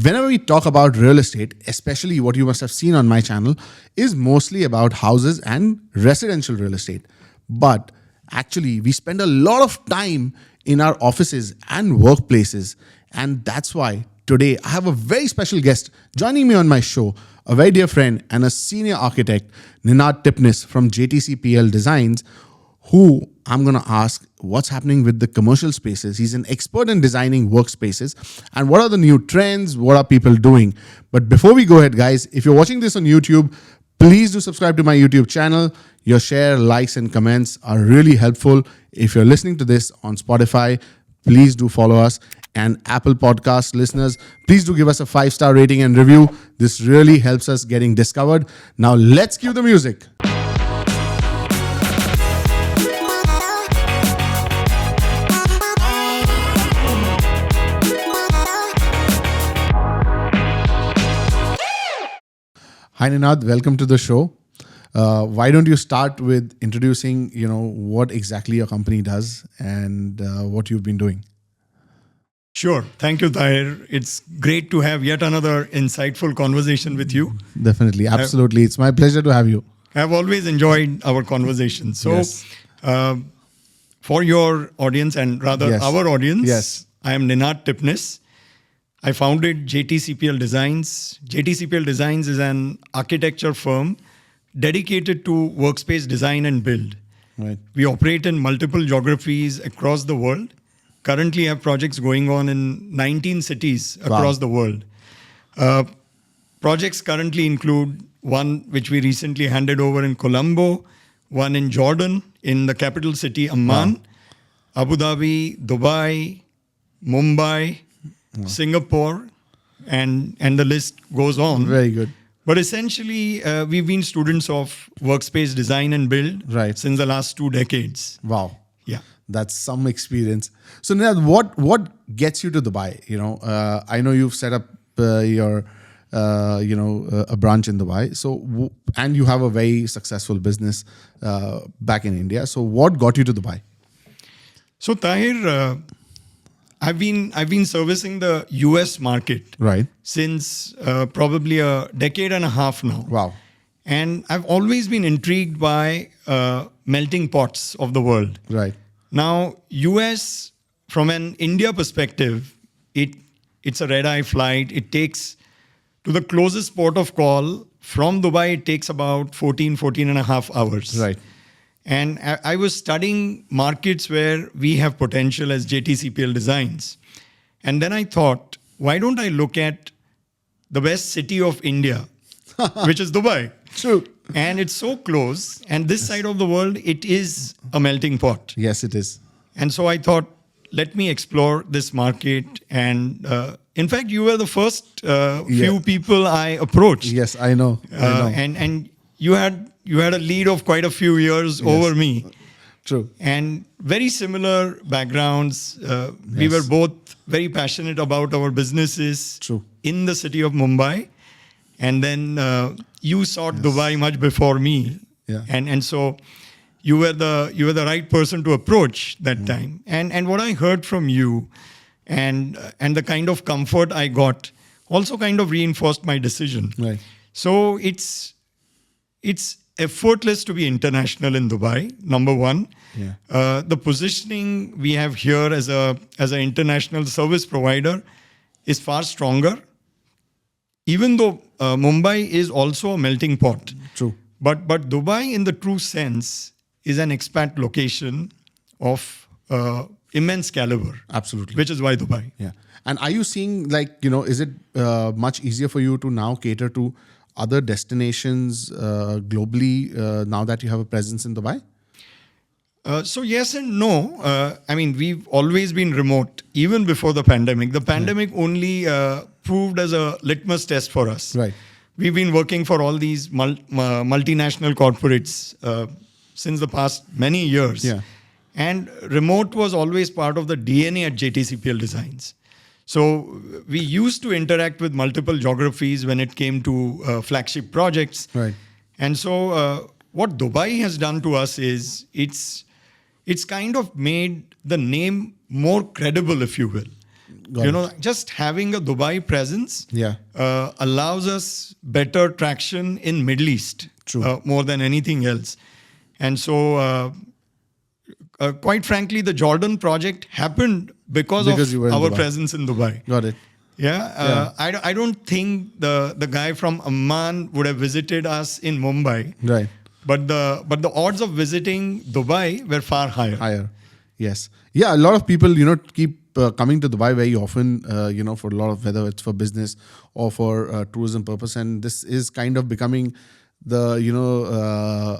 Whenever we talk about real estate, especially what you must have seen on my channel, is mostly about houses and residential real estate. But actually, we spend a lot of time in our offices and workplaces. And that's why today I have a very special guest joining me on my show, a very dear friend and a senior architect, Tipnis from JTCPL Designs, who I'm going to ask what's happening with the commercial spaces. He's an expert in designing workspaces and what are the new trends, what are people doing. But before we go ahead, guys, if you're watching this on YouTube, please do subscribe to my YouTube channel. Your share, likes, and comments are really helpful. If you're listening to this on Spotify, please do follow us. And Apple Podcast listeners, please do give us a 5-star rating and review. This really helps us getting discovered. Now let's cue the music. Hi Ninad, welcome to the show. Why don't you start with introducing, what exactly your company does and what you've been doing? Sure. Thank you, Tahir. It's great to have yet another insightful conversation with you. Definitely. Absolutely. It's my pleasure to have you. I've always enjoyed our conversation. So Yes. For your audience and rather Yes. our audience, Yes. I am Tipnis. I founded JTCPL Designs. JTCPL Designs is an architecture firm dedicated to workspace design and build. Right. We operate in multiple geographies across the world. Currently have projects going on in 19 cities across the world. Projects currently include one which we recently handed over in Colombo, one in Jordan, in the capital city Amman, Abu Dhabi, Dubai, Mumbai, Singapore, and the list goes on. Very good. But essentially, we've been students of workspace design and build since the last 2 decades. Wow. Yeah. That's some experience. So Ninad, what gets you to Dubai? I know you've set up your a branch in Dubai. So and you have a very successful business back in India. So what got you to Dubai? So Tahir, I've been servicing the US market since probably a decade and a half now. Wow. And I've always been intrigued by melting pots of the world. Right. Now, US, from an India perspective, it's a red-eye flight. It takes to the closest port of call from Dubai, it takes about 14 and a half hours. Right. And I was studying markets where we have potential as JTCPL Designs. And then I thought, why don't I look at the best city of India, which is Dubai? True. And it's so close. And this side of the world, it is a melting pot. Yes, it is. And so I thought, let me explore this market. And in fact, you were the first few people I approached. Yes, I know. And you had a lead of quite a few years over me. True. And very similar backgrounds. We were both very passionate about our businesses in the city of Mumbai. And then you sought Dubai much before me. Yeah. And so you were the right person to approach that time. And what I heard from you and the kind of comfort I got also kind of reinforced my decision. Right. So it's effortless to be international in Dubai, number one. Yeah. The positioning we have here as an international service provider is far stronger. Even though Mumbai is also a melting pot. True. But Dubai in the true sense is an expat location of immense caliber. Absolutely. Which is why Dubai. Yeah. And are you seeing is it much easier for you to now cater to other destinations globally now that you have a presence in Dubai? So yes and no. We've always been remote, even before the pandemic. The pandemic only proved as a litmus test for us. Right. We've been working for all these multinational corporates since the past many years. Yeah. And remote was always part of the DNA at JTCPL Designs. So we used to interact with multiple geographies when it came to flagship projects. Right. And so what Dubai has done to us is it's kind of made the name more credible, if you will. Got it. Just having a Dubai presence Yeah. allows us better traction in Middle East. True. More than anything else. And so, quite frankly, the Jordan project happened because you of were in our Dubai. presence in Dubai. Got it. Yeah, I don't think the guy from Amman would have visited us in Mumbai, Right. but the odds of visiting Dubai were far higher. Higher. Yes. Yeah. A lot of people, keep coming to Dubai very often, for a lot of, whether it's for business or for tourism purpose. And this is kind of becoming the,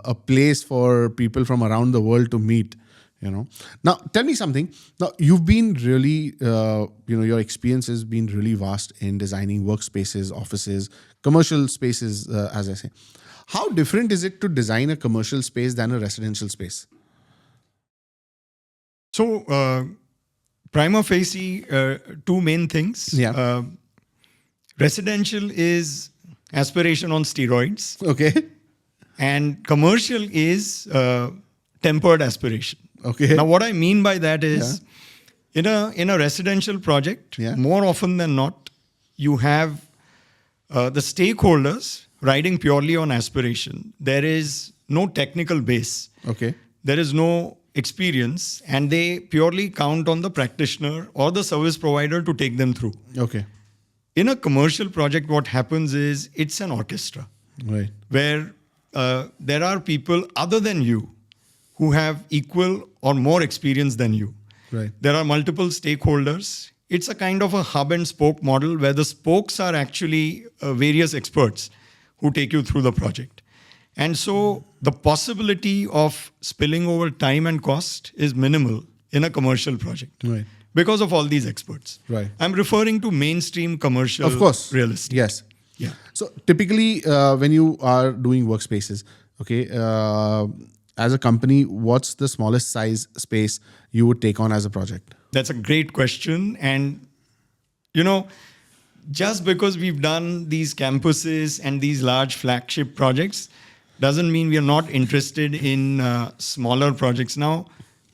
a place for people from around the world to meet. Now tell me something. Now you've been really, your experience has been really vast in designing workspaces, offices, commercial spaces, as I say. How different is it to design a commercial space than a residential space? So, prima facie, two main things. Yeah. Residential is aspiration on steroids, Okay. and commercial is tempered aspiration. Okay. Now, what I mean by that is, in a residential project, Yeah. more often than not, you have the stakeholders riding purely on aspiration. There is no technical base. Okay. There is no experience, and they purely count on the practitioner or the service provider to take them through. Okay. In a commercial project, what happens is it's an orchestra Right. where there are people other than you who have equal or more experience than you. Right. There are multiple stakeholders. It's a kind of a hub and spoke model where the spokes are actually various experts who take you through the project. And so the possibility of spilling over time and cost is minimal in a commercial project. Right. Because of all these experts. Right. I'm referring to mainstream commercial Of course. real estate. Yes. Yeah. So typically, when you are doing workspaces, okay, as a company, what's the smallest size space you would take on as a project? That's a great question. And, just because we've done these campuses and these large flagship projects doesn't mean we are not interested in smaller projects. Now,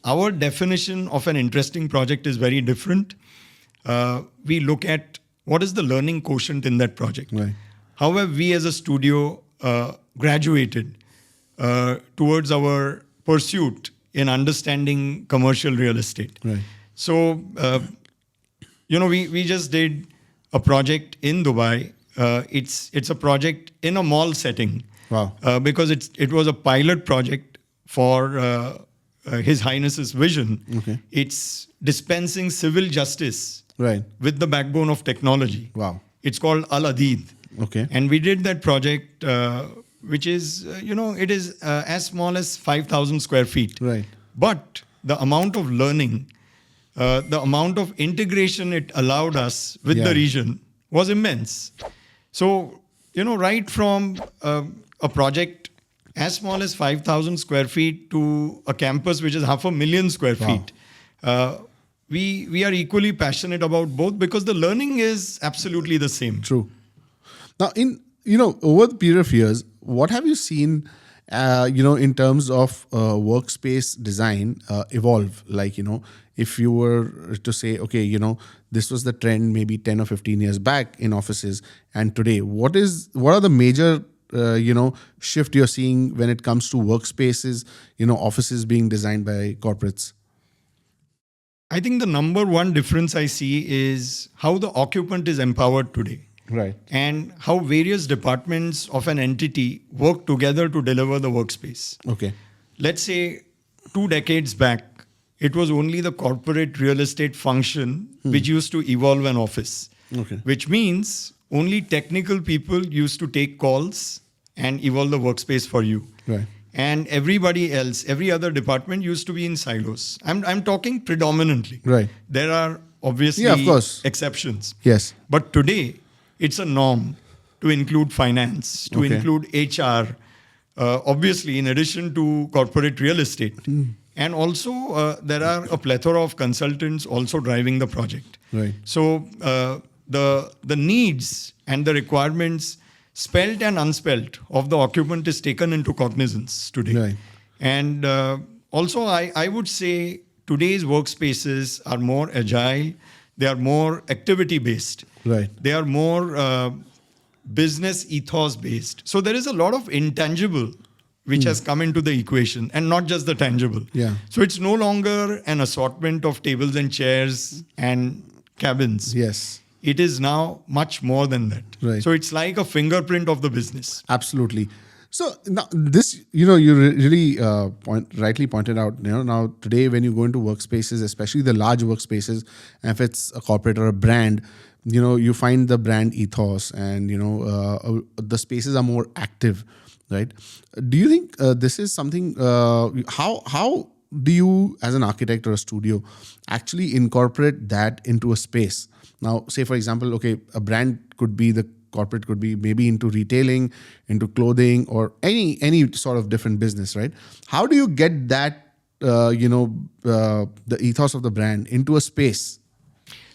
our definition of an interesting project is very different. We look at what is the learning quotient in that project. Right. How have we as a studio graduated towards our pursuit in understanding commercial real estate? Right. So, we just did a project in Dubai. It's a project in a mall setting. Wow. Because it was a pilot project for His Highness's vision. Okay. It's dispensing civil justice Right. with the backbone of technology. Wow. It's called Al Adid. Okay. And we did that project, which is, it is as small as 5,000 square feet. Right. But the amount of learning, the amount of integration it allowed us with Yeah. the region was immense. So, right from a project as small as 5,000 square feet to a campus which is 500,000 square Wow. feet, we are equally passionate about both because the learning is absolutely the same. True. Now, over the period of years, what have you seen, in terms of workspace design evolve? Like, if you were to say, okay, this was the trend maybe 10 or 15 years back in offices, and today, what are the major, shift you're seeing when it comes to workspaces, offices being designed by corporates? I think the number one difference I see is how the occupant is empowered today. Right. And how various departments of an entity work together to deliver the workspace. Okay. Let's say 2 decades back, it was only the corporate real estate function which used to evolve an office. Okay. Which means only technical people used to take calls and evolve the workspace for you. Right. And everybody else, every other department used to be in silos. I'm talking predominantly. Right. There are obviously Yeah, of course. exceptions. Yes. But today, it's a norm to include finance, to Okay. include HR, obviously, in addition to corporate real estate. And also, there are a plethora of consultants also driving the project. Right. So, the needs and the requirements, spelt and unspelt, of the occupant is taken into cognizance today. Right. And also, I would say today's workspaces are more agile. They are more activity based. Right. They are more business ethos based. So there is a lot of intangible which has come into the equation, and not just the tangible. Yeah. So it's no longer an assortment of tables and chairs and cabins. Yes. It is now much more than that. Right. So it's like a fingerprint of the business. Absolutely. So now this, you really rightly pointed out, now today when you go into workspaces, especially the large workspaces, and if it's a corporate or a brand, you find the brand ethos, and, the spaces are more active, right? Do you think this is something, how do you as an architect or a studio actually incorporate that into a space? Now, say for example, okay, a brand could be, the corporate could be maybe into retailing, into clothing, or any sort of different business, right? How do you get that, the ethos of the brand into a space?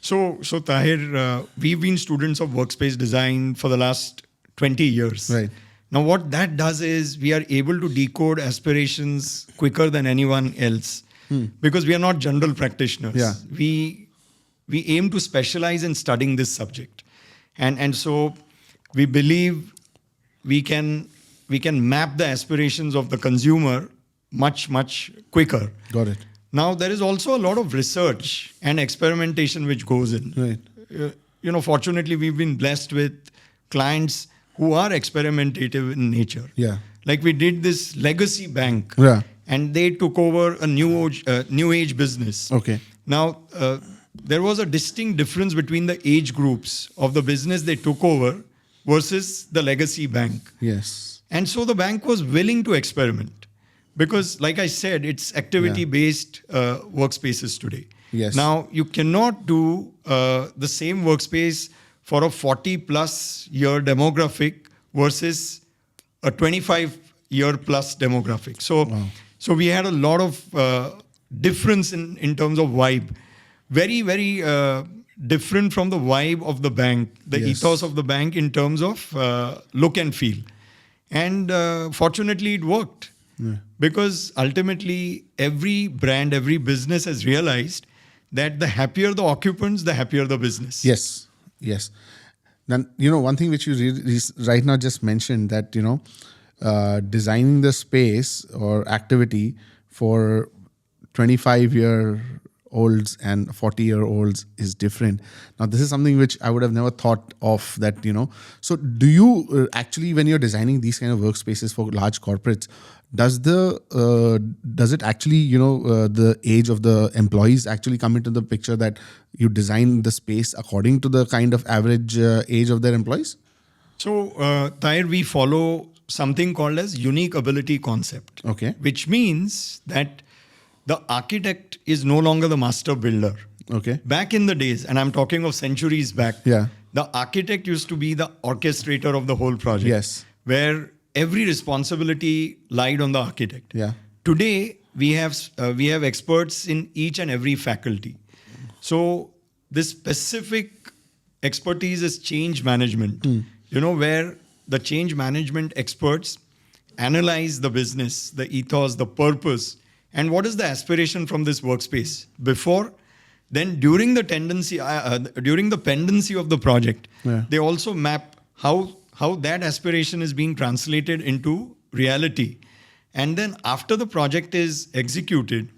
So Tahir, we've been students of workspace design for the last 20 years. Right. Now, what that does is we are able to decode aspirations quicker than anyone else, because we are not general practitioners. Yeah. We aim to specialize in studying this subject, and so we believe we can map the aspirations of the consumer much quicker. Got it. Now, there is also a lot of research and experimentation which goes in. Right. Fortunately, we've been blessed with clients who are experimentative in nature. Yeah. Like we did this legacy bank, Yeah. and they took over a new age business. Okay. Now, there was a distinct difference between the age groups of the business they took over versus the legacy bank. Yes. And so the bank was willing to experiment because, like I said, it's activity-based workspaces today. Yes. Now, you cannot do the same workspace for a 40-plus year demographic versus a 25-year plus demographic. So we had a lot of difference in terms of vibe. Very, very different from the vibe of the bank, the ethos of the bank in terms of look and feel. And fortunately, it worked. Yeah. Because ultimately, every brand, every business has realized that the happier the occupants, the happier the business. Yes. Yes. Then, one thing which you right now just mentioned, that, designing the space or activity for 25-year-olds and 40-year-olds is different. Now, this is something which I would have never thought of, that, So do you actually, when you're designing these kind of workspaces for large corporates, does it actually, the age of the employees actually come into the picture, that you design the space according to the kind of average age of their employees? So, Tahir, we follow something called as unique ability concept. Okay. Which means that the architect is no longer the master builder. Okay. Back in the days, and I'm talking of centuries back, the architect used to be the orchestrator of the whole project. Yes. Where every responsibility lied on the architect. Yeah. Today, we have experts in each and every faculty. So this specific expertise is change management, where the change management experts analyze the business, the ethos, the purpose, and what is the aspiration from this workspace before. Then during the pendency of the project, they also map how that aspiration is being translated into reality. And then after the project is executed,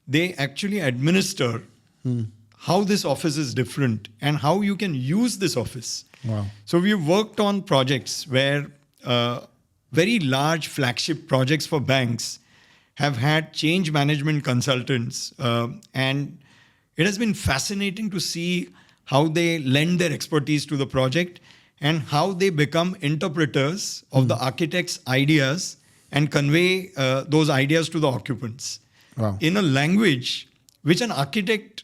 they actually administer how this office is different and how you can use this office. Wow. So we've worked on projects where very large flagship projects for banks have had change management consultants. And it has been fascinating to see how they lend their expertise to the project and how they become interpreters of the architect's ideas and convey those ideas to the occupants in a language which an architect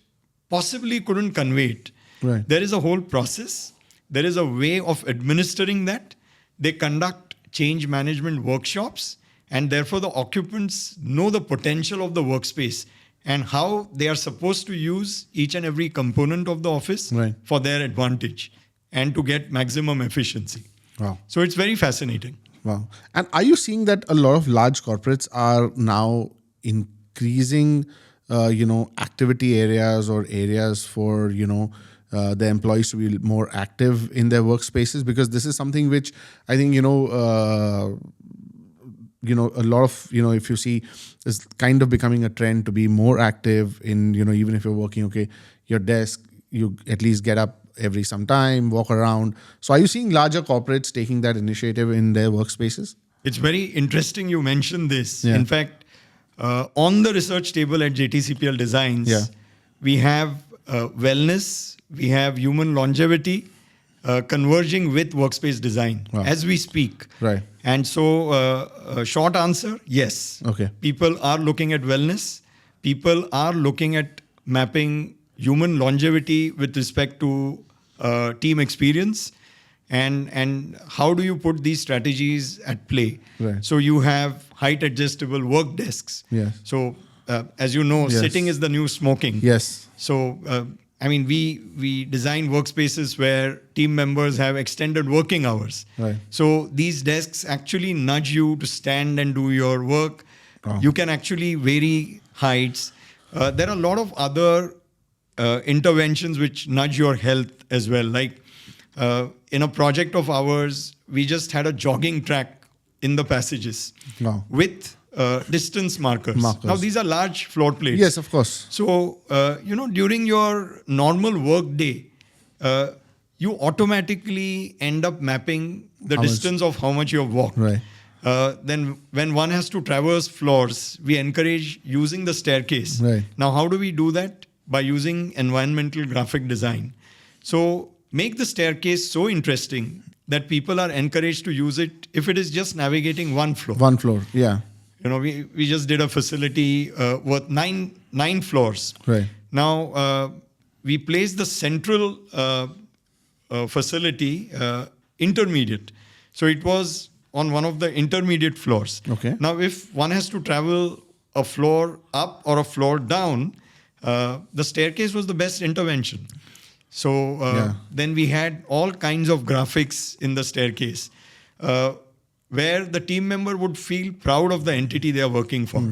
possibly couldn't convey it. Right. There is a whole process. There is a way of administering that. They conduct change management workshops, and therefore the occupants know the potential of the workspace and how they are supposed to use each and every component of the office for their advantage and to get maximum efficiency. Wow. So it's very fascinating. Wow. And are you seeing that a lot of large corporates are now increasing activity areas or areas for, the employees to be more active in their workspaces? Because this is something which I think, a lot of, if you see, is kind of becoming a trend to be more active in, even if you're working, your desk, you at least get up every some time, walk around. So are you seeing larger corporates taking that initiative in their workspaces? It's very interesting you mentioned this. Yeah. In fact, on the research table at JTCPL Designs, Yeah. we have wellness, we have human longevity converging with workspace design as we speak. Right. And so, short answer, yes. Okay. People are looking at wellness. People are looking at mapping human longevity with respect to team experience. And how do you put these strategies at play? Right. So you have height adjustable work desks. Yes. So as you know, Yes. sitting is the new smoking. Yes. So we design workspaces where team members have extended working hours. Right. So these desks actually nudge you to stand and do your work. Oh. You can actually vary heights. There are a lot of other interventions which nudge your health as well. Like in a project of ours, we just had a jogging track in the passages Wow. with distance markers. Now, these are large floor plates. Yes, of course. So, during your normal work day, you automatically end up mapping the How much- distance of how much you have walked. Right. Then when one has to traverse floors, we encourage using the staircase. Right. Now, how do we do that? By using environmental graphic design. So make the staircase so interesting that people are encouraged to use it if it is just navigating one floor. One floor. Yeah. We just did a facility with nine floors. Right. Now, we placed the central facility intermediate. So it was on one of the intermediate floors. Okay. Now, if one has to travel a floor up or a floor down, the staircase was the best intervention. So then we had all kinds of graphics in the staircase where the team member would feel proud of the entity they are working for.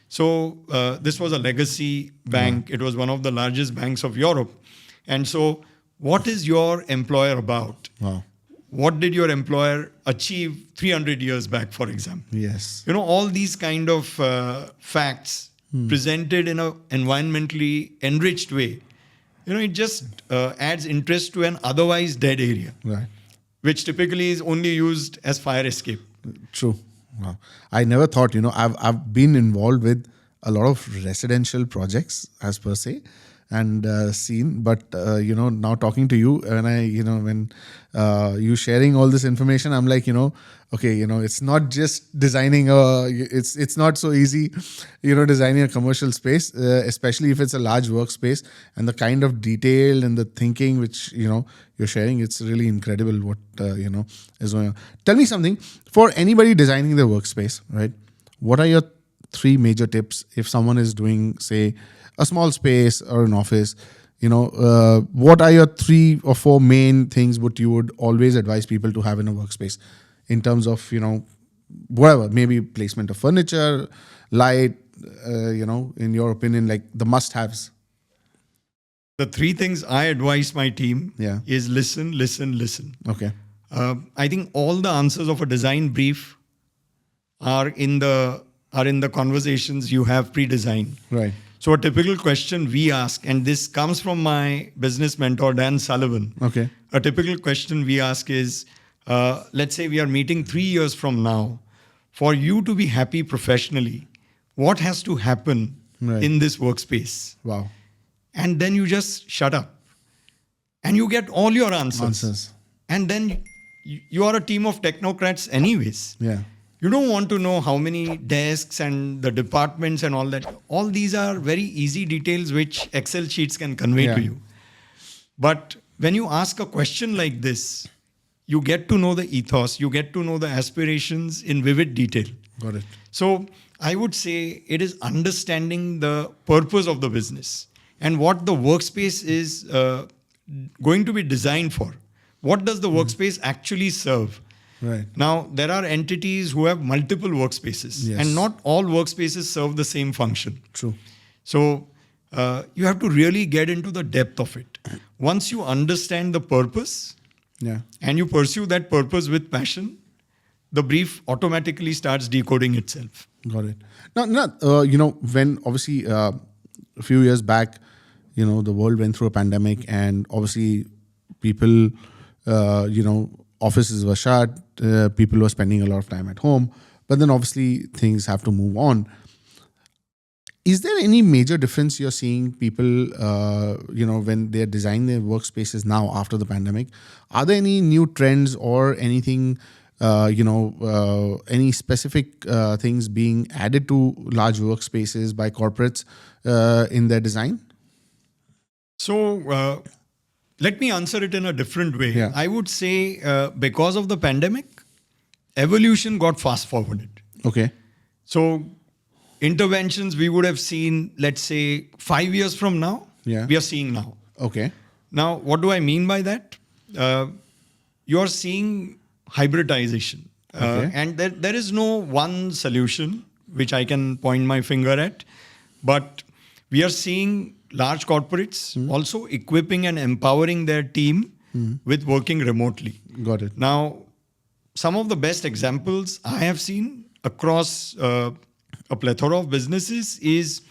So this was a legacy bank. It was one of the largest banks of Europe. And so what is your employer about? Wow. What did your employer achieve 300 years back, for example? Yes. All these kind of facts presented in an environmentally enriched way, it just adds interest to an otherwise dead area, Right. which typically is only used as fire escape. True. Wow. I never thought, I've been involved with a lot of residential projects as per se and seen, but, now talking to you when you sharing all this information, I'm like, okay, it's not just designing it's not so easy, designing a commercial space, especially if it's a large workspace, and the kind of detail and the thinking which, you're sharing, it's really incredible what, is going on. Tell me something, for anybody designing their workspace, right? What are your 3 major tips if someone is doing, say, a small space or an office? What are your 3 or 4 main things what you would always advise people to have in a workspace in terms of, whatever, maybe placement of furniture, light, in your opinion, like the must-haves? The 3 things I advise my team is listen, listen, listen. Okay. I think all the answers of a design brief are in the conversations you have pre-designed. Right. So a typical question we ask, and this comes from my business mentor, Dan Sullivan. Okay. A typical question we ask is, let's say we are meeting 3 years from now. For you to be happy professionally, what has to happen in this workspace? Wow. And then you just shut up. And you get all your answers. And then you are a team of technocrats anyways. Yeah. You don't want to know how many desks and the departments and all that. All these are very easy details which Excel sheets can convey to you. But when you ask a question like this, you get to know the ethos, you get to know the aspirations in vivid detail. Got it. So I would say it is understanding the purpose of the business and what the workspace is going to be designed for. What does the workspace actually serve? Right. Now, there are entities who have multiple workspaces, and not all workspaces serve the same function. True. So you have to really get into the depth of it. Once you understand the purpose Yeah. and you pursue that purpose with passion, the brief automatically starts decoding itself. Got it. Now, when obviously a few years back, the world went through a pandemic, and obviously people, offices were shut, people were spending a lot of time at home, but then obviously things have to move on. Is there any major difference you're seeing people, when they're designing their workspaces now after the pandemic? Are there any new trends or anything, any specific things being added to large workspaces by corporates in their design? So let me answer it in a different way. Yeah. I would say because of the pandemic, evolution got fast forwarded. Okay. So interventions we would have seen, let's say 5 years from now, Yeah. we are seeing now. Okay. Now, what do I mean by that? You're seeing hybridization. Okay. And there is no one solution which I can point my finger at. But we are seeing large corporates also equipping and empowering their team with working remotely. Got it. Now, some of the best examples I have seen across a plethora of businesses is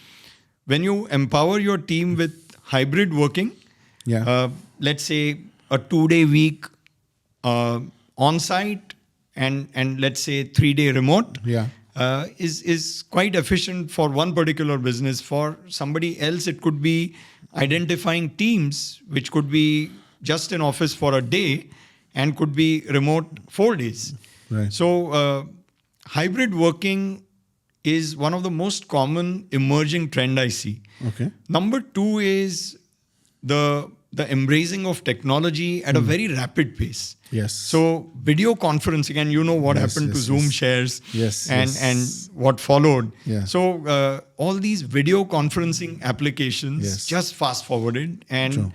when you empower your team with hybrid working. Yeah. Let's say a 2-day week on-site and let's say 3-day remote. Yeah. Is quite efficient for one particular business. For somebody else, it could be identifying teams which could be just in office for a day and could be remote 4 days. Right. So hybrid working is one of the most common emerging trend I see. Okay. Number 2 is the embracing of technology at a very rapid pace. Yes. So video conferencing, and you know what Yes, happened to yes, Zoom yes. shares Yes, and yes. what followed. Yeah. So all these video conferencing applications Yes. just fast forwarded, and True.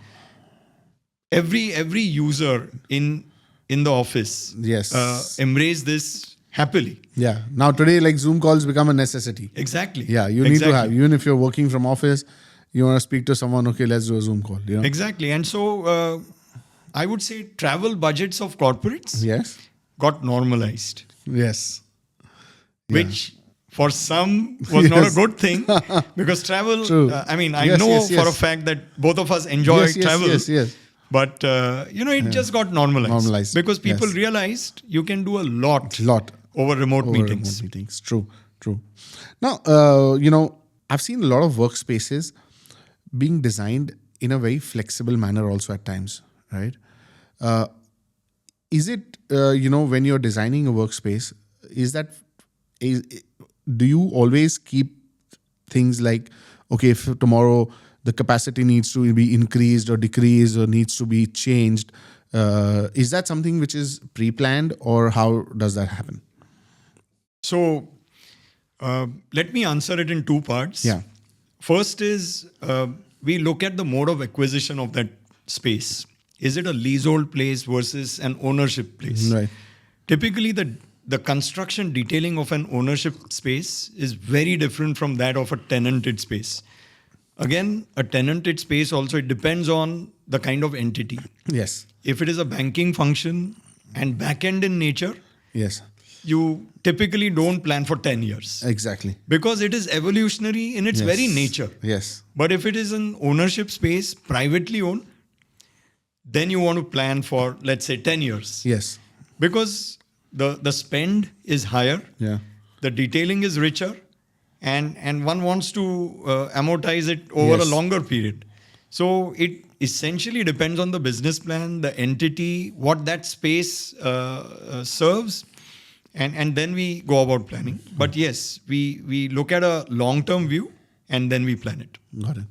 every user in the office Yes. embrace this happily. Yeah. Now today, like Zoom calls become a necessity. Exactly. Yeah. You need to have, even if you're working from office, you want to speak to someone, okay, let's do a Zoom call. Exactly. And so I would say travel budgets of corporates Yes. got normalized, Yes. which for some was not a Yes. good thing because travel, True. I Yes, know yes, for a yes. fact that both of us enjoy Yes, yes, travel. yes. But, it just got normalized. Normalized, Because people yes. realized you can do a lot over remote over meetings. remote meetings. True. Now, I've seen a lot of workspaces being designed in a very flexible manner also at times, right? Is it, when you're designing a workspace, do you always keep things like, okay, if tomorrow the capacity needs to be increased or decreased or needs to be changed, is that something which is pre-planned, or how does that happen? So let me answer it in 2 parts. Yeah. First is we look at the mode of acquisition of that space. Is it a leasehold place versus an ownership place? Right. Typically, the construction detailing of an ownership space is very different from that of a tenanted space. Again, a tenanted space also, it depends on the kind of entity. Yes. If it is a banking function and back-end in nature, Yes. you typically don't plan for 10 years. Exactly. Because it is evolutionary in its Yes. very nature. Yes. But if it is an ownership space, privately owned, then you want to plan for, let's say, 10 years. Yes. Because the spend is higher, Yeah. the detailing is richer, and one wants to amortize it over Yes. a longer period. So it essentially depends on the business plan, the entity, what that space serves, and then we go about planning. But yes, we look at a long-term view and then we plan it. Got it.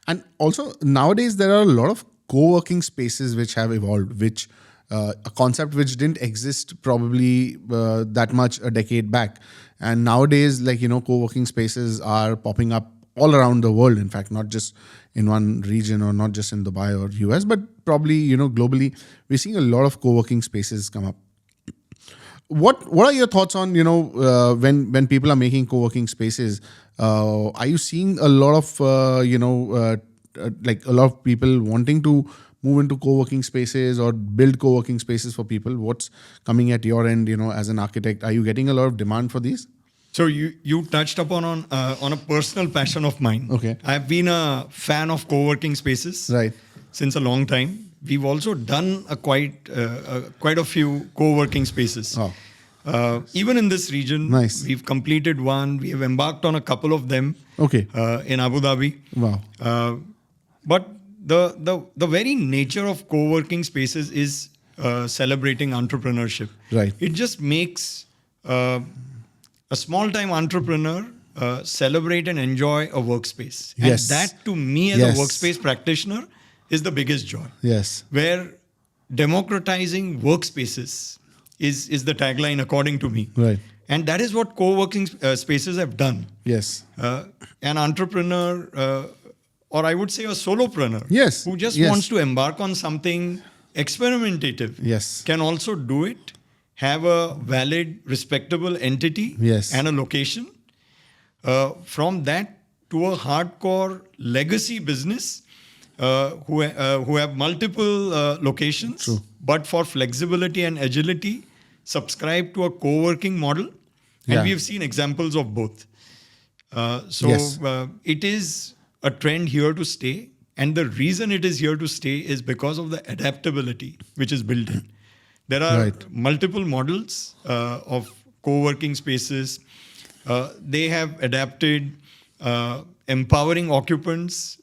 And also nowadays there are a lot of co-working spaces which have evolved, which a concept which didn't exist probably that much a decade back. And nowadays, co-working spaces are popping up all around the world. In fact, not just in one region or not just in Dubai or US, but probably, globally, we're seeing a lot of co-working spaces come up. What are your thoughts on when people are making co-working spaces? Are you seeing a lot of like a lot of people wanting to move into co-working spaces or build co-working spaces for people? What's coming at your end? As an architect, are you getting a lot of demand for these? So you touched upon on a personal passion of mine. Okay. I've been a fan of co-working spaces Right. since a long time. We've also done quite a few co-working spaces. Oh. Even in this region, Nice. we've completed one. We have embarked on a couple of them. Okay. In Abu Dhabi. Wow. But the very nature of co-working spaces is celebrating entrepreneurship. Right. It just makes a small-time entrepreneur celebrate and enjoy a workspace. Yes. And that, to me, as Yes. a workspace practitioner, is the biggest joy. Yes. Where democratizing workspaces is the tagline, according to me. Right. And that is what co-working spaces have done. Yes. An entrepreneur, or I would say a solopreneur, Yes, who just yes. wants to embark on something experimentative, Yes. can also do it, have a valid, respectable entity Yes. and a location. From that to a hardcore legacy business who have multiple locations, True. but for flexibility and agility, subscribe to a co-working model. And Yeah. we have seen examples of both. So Yes. it is a trend here to stay. And the reason it is here to stay is because of the adaptability which is built in. There are Right. multiple models of co-working spaces. They have adapted empowering occupants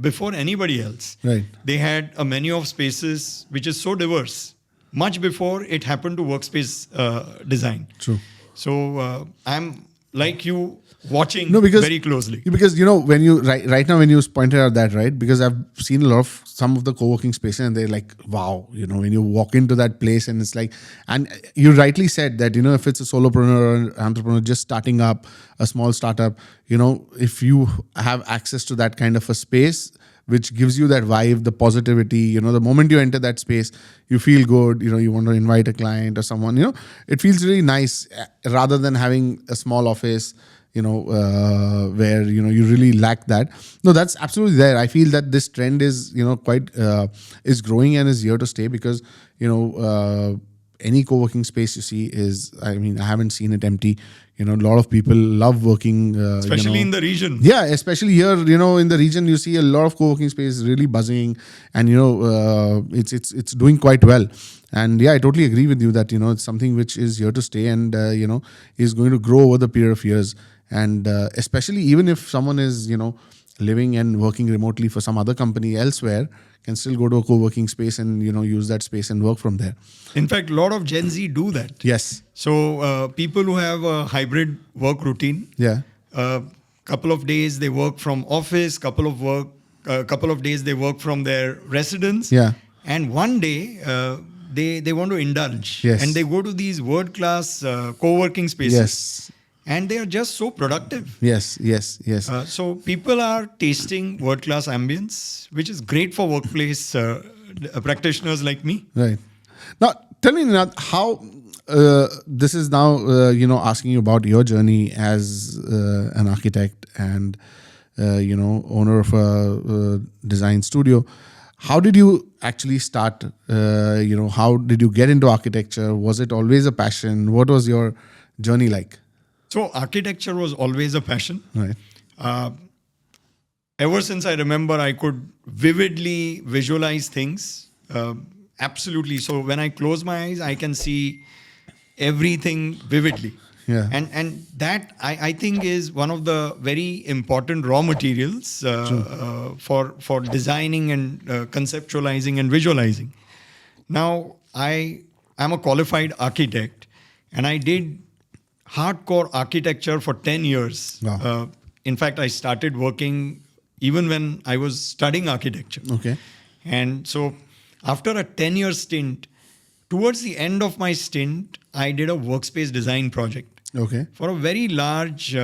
before anybody else. Right. They had a menu of spaces which is so diverse, much before it happened to workspace design. True. So I'm like you, watching No, very closely. because when you right now when you pointed out that, right, because I've seen a lot of some of the co-working spaces and they're like, wow, when you walk into that place and it's like, and you rightly said that if it's a solopreneur or an entrepreneur just starting up a small startup, if you have access to that kind of a space which gives you that vibe, the positivity, the moment you enter that space, you feel good, you want to invite a client or someone, it feels really nice rather than having a small office, where, you really lack that. No, that's absolutely there. I feel that this trend is, quite, is growing and is here to stay because, any co-working space you see is, I haven't seen it empty. A lot of people love working. Especially in the region. Yeah, especially here, in the region, you see a lot of co-working space really buzzing, and it's doing quite well. And yeah, I totally agree with you that it's something which is here to stay, and is going to grow over the period of years. And especially even if someone is living and working remotely for some other company elsewhere, can still go to a co-working space and use that space and work from there. In fact, a lot of Gen Z do that. Yes. So people who have a hybrid work routine, Yeah. couple of days they work from office, couple of days they work from their residence, Yeah. and one day they want to indulge, Yes. and they go to these world-class co-working spaces, Yes. and they are just so productive. Yes. Yes. Yes. So people are tasting world-class ambience, which is great for workplace practitioners like me. Right. Now, tell me, Ninath, how this is now, asking you about your journey as an architect and, owner of a design studio. How did you actually start? How did you get into architecture? Was it always a passion? What was your journey like? So architecture was always a passion. Right. Ever since I remember, I could vividly visualize things. Absolutely. So when I close my eyes, I can see everything vividly. Yeah. And that I think is one of the very important raw materials for designing and conceptualizing and visualizing. Now, I am a qualified architect, and I did hardcore architecture for 10 years. Wow. In fact, I started working even when I was studying architecture. Okay. And so after a 10-year stint, towards the end of my stint, I did a workspace design project Okay. for a very large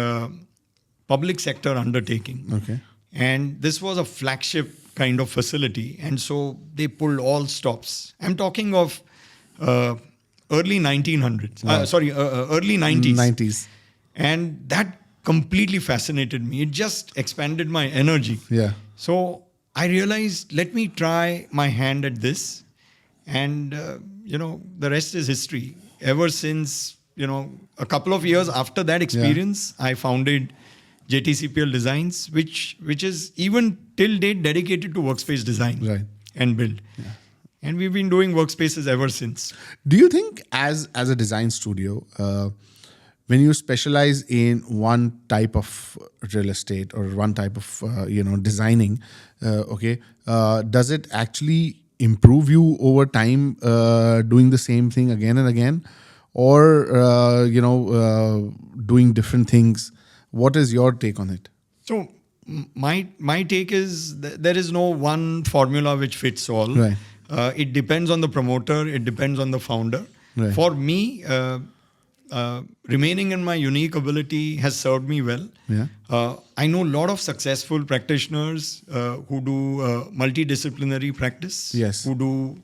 public sector undertaking. Okay. And this was a flagship kind of facility. And so they pulled all stops. I'm talking of early 1900s. Early 90s. 90s. And that completely fascinated me. It just expanded my energy. Yeah. So I realized, let me try my hand at this. And, the rest is history. Ever since, a couple of years after that experience, I founded JTCPL Designs, which is even till date dedicated to workspace design and build. Yeah. And we've been doing workspaces ever since. Do you think as a design studio, when you specialize in one type of real estate or one type of designing, does it actually improve you over time doing the same thing again and again, or doing different things? What is your take on it? So my take is there is no one formula which fits all. Right. It depends on the promoter. It depends on the founder. Right. For me, remaining in my unique ability has served me well. Yeah. I know a lot of successful practitioners who do multidisciplinary practice. Yes. Who do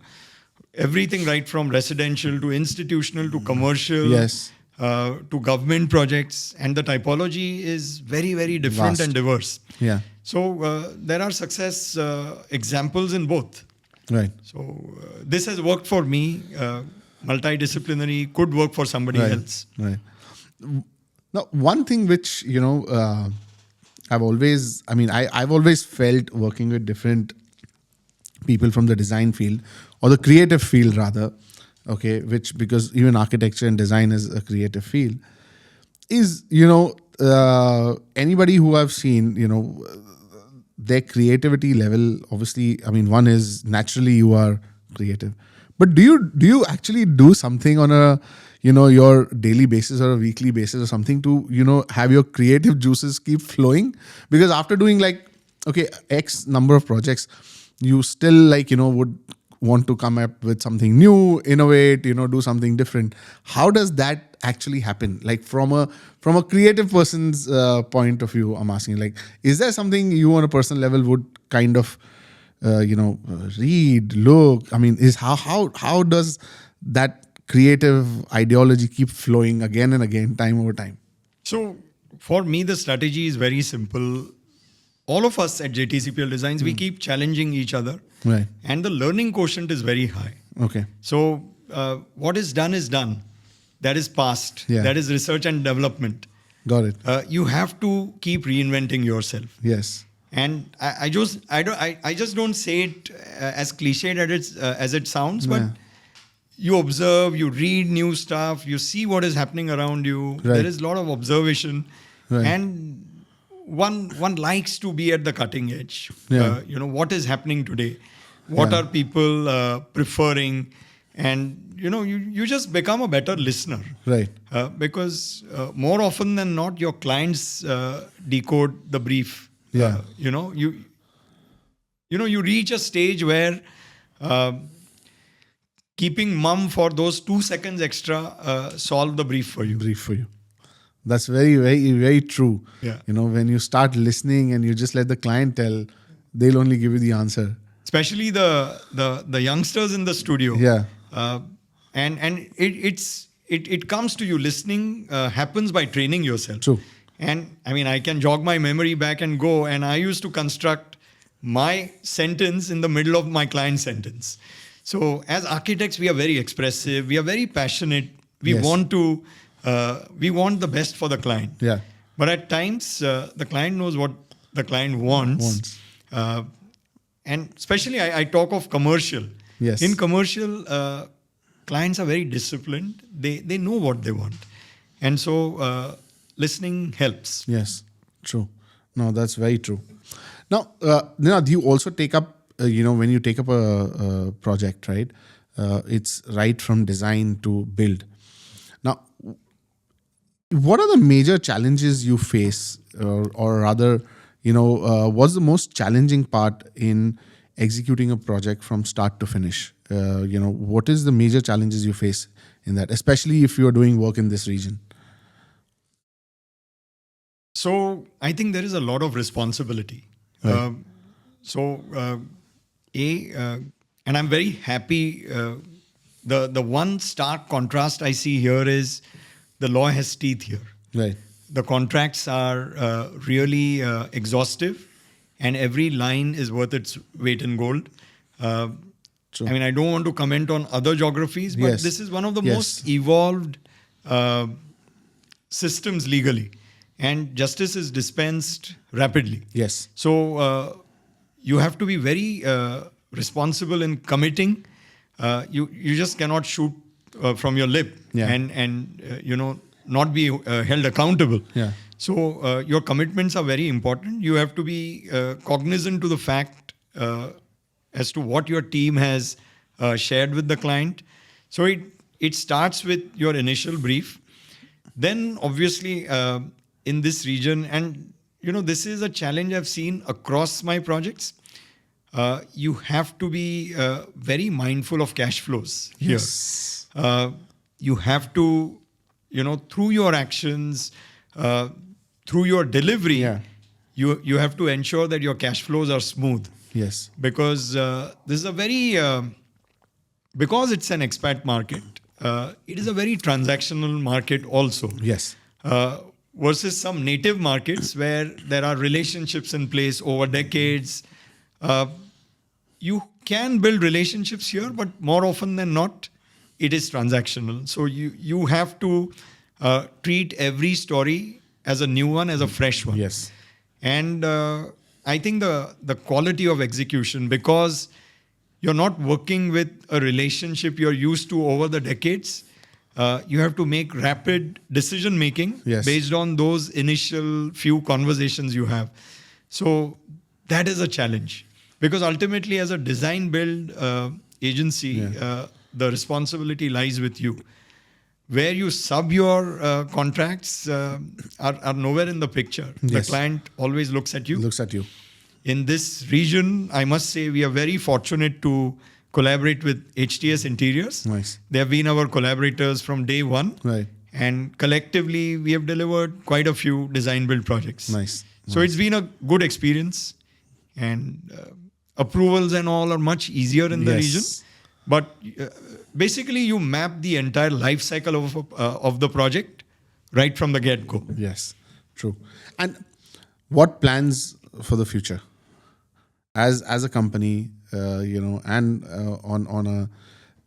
everything right from residential to institutional to commercial. Yes. To government projects, and the typology is very, very different and diverse. Yeah. So there are success examples in both. Right. So this has worked for me. Multidisciplinary could work for somebody else. Right. Now, one thing which I've always felt working with different people from the design field or the creative field rather. Okay, which because even architecture and design is a creative field, is anybody who I've seen, their creativity level. Obviously, one is naturally you are creative, but do you actually do something on a your daily basis or a weekly basis or something to have your creative juices keep flowing? Because after doing X number of projects, you still would want to come up with something new, innovate, do something different. How does that actually happen? Like from a creative person's point of view, I'm asking, is there something you on a personal level would kind of, read, look? How does that creative ideology keep flowing again and again, time over time? So for me, the strategy is very simple. All of us at JTCPL Designs, we keep challenging each other. Right. And the learning quotient is very high. Okay. So what is done is done. That is past. Yeah. That is research and development. Got it. You have to keep reinventing yourself. Yes. And I just don't say it as cliched as it sounds, but you observe, you read new stuff, you see what is happening around you. Right. There is a lot of observation. Right. And one likes to be at the cutting edge. Yeah. What is happening today? What are people preferring? And you just become a better listener. Right. Because more often than not, your clients decode the brief. Yeah. You reach a stage where keeping mum for those 2 seconds extra solve the brief for you. That's very, very, very true. Yeah. When you start listening and you just let the client tell, they'll only give you the answer. Especially the youngsters in the studio. Yeah. And it comes to you. Listening happens by training yourself. True. And I can jog my memory back and go. And I used to construct my sentence in the middle of my client's sentence. So as architects, we are very expressive. We are very passionate. We want the best for the client. Yeah. But at times, the client knows what the client wants. And especially, I talk of commercial. Yes. In commercial, clients are very disciplined. They know what they want. And so listening helps. Yes, true. No, that's very true. Now, do you also take up, when you take up a project, right? It's right from design to build. Now, what are the major challenges you face, or rather, what's the most challenging part in executing a project from start to finish? What is the major challenges you face in that, especially if you are doing work in this region? So I think there is a lot of responsibility. Right. And I'm very happy the one stark contrast I see here is the law has teeth here. Right. The contracts are really exhaustive, and every line is worth its weight in gold. True. I mean, I don't want to comment on other geographies, but Yes. this is one of the Yes. most evolved systems legally, and justice is dispensed rapidly. Yes. So you have to be very responsible in committing. You just cannot shoot from your lip Yeah. and not be held accountable. Yeah. So your commitments are very important. You have to be cognizant to the fact as to what your team has shared with the client. So it starts with your initial brief. Then obviously in this region, and this is a challenge I've seen across my projects. You have to be very mindful of cash flows here. Yes. You have to, through your actions, through your delivery, Yeah. you have to ensure that your cash flows are smooth. Yes. Because this is a very, because it's an expat market, it is a very transactional market also. Yes. Versus some native markets where there are relationships in place over decades. You can build relationships here, but more often than not, it is transactional. So you have to treat every story as a new one, as a fresh one. Yes. And I think the quality of execution, because you're not working with a relationship you're used to over the decades, you have to make rapid decision making Yes. based on those initial few conversations you have. So that is a challenge, because ultimately as a design build agency, the responsibility lies with you. Where you sub your contracts are nowhere in the picture. Yes. The client always looks at you. Looks at you. In this region, I must say we are very fortunate to collaborate with HTS Interiors. Nice. They have been our collaborators from day one. Right. And collectively, we have delivered quite a few design build projects. Nice. So it's been a good experience. And approvals and all are much easier in the Yes. region. But basically, you map the entire life cycle of the project right from the get-go. Yes. True. And what plans for the future? As a company, and on a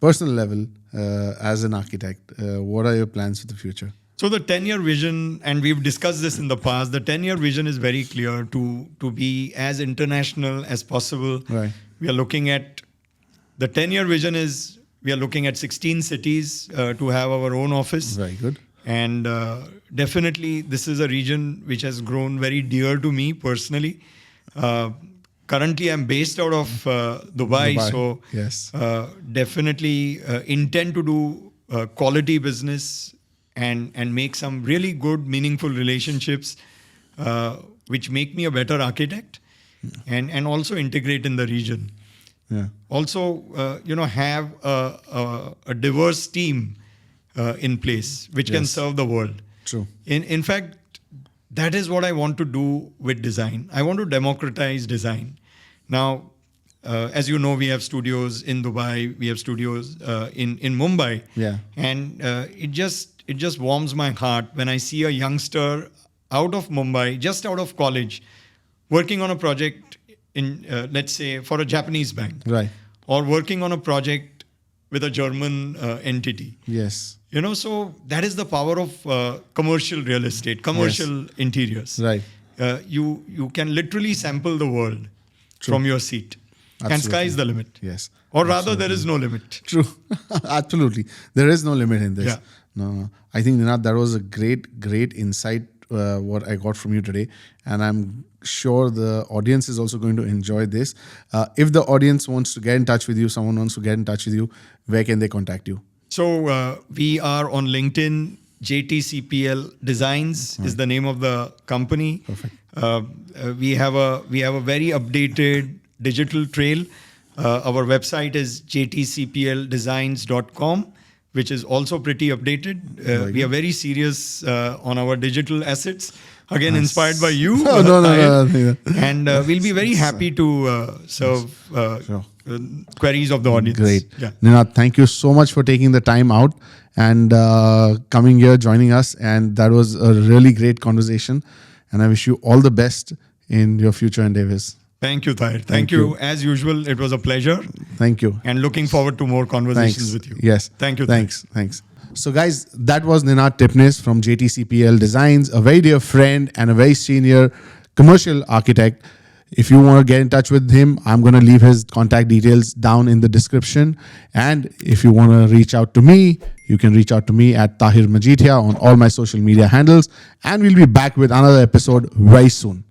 personal level, as an architect, what are your plans for the future? So the 10-year vision, and we've discussed this in the past, the 10-year vision is very clear to be as international as possible. Right. We are looking at, the 10-year vision is, we are looking at 16 cities to have our own office. Very good. And definitely this is a region which has grown very dear to me personally. Currently, I'm based out of Dubai, so yes. definitely intend to do quality business and make some really good, meaningful relationships, which make me a better architect, and also integrate in the region. Yeah. Also, have a diverse team in place which can Yes. serve the world. True. In fact, that is what I want to do with design. I want to democratize design. Now, as you know, we have studios in Dubai, we have studios in Mumbai. Yeah. And it just warms my heart when I see a youngster out of Mumbai, just out of college, working on a project in, let's say, for a Japanese bank. Right. Or working on a project with a German entity. Yes. So that is the power of commercial real estate, commercial interiors. Right. You can literally sample the world from your seat. And Absolutely. sky is the limit. Yes. Or rather, there is no limit. True. Absolutely. There is no limit in this. Yeah. No. I think, Ninad, that was a great insight, what I got from you today. And I'm sure the audience is also going to enjoy this. If the audience wants to get in touch with you, someone wants to get in touch with you, where can they contact you? So we are on LinkedIn. JTCPL Designs is the name of the company. Perfect. We have a very updated digital trail. Our website is jtcpldesigns.com, which is also pretty updated. We are very serious on our digital assets. again inspired by you. No. And we'll be very happy to serve queries of the audience. Great. Yeah. Ninad, thank you so much for taking the time out and coming here, joining us. And that was a really great conversation. And I wish you all the best in your future endeavors. Thank you, Tahir. Thank you. As usual, it was a pleasure. Thank you. And looking forward to more conversations Thanks. with you. Yes. Thank you. Thanks. So guys, that was Ninad Tipnis from JTCPL Designs, a very dear friend and a very senior commercial architect. If you want to get in touch with him, I'm going to leave his contact details down in the description. And if you want to reach out to me, you can reach out to me at Tahir Majithia on all my social media handles. And we'll be back with another episode very soon.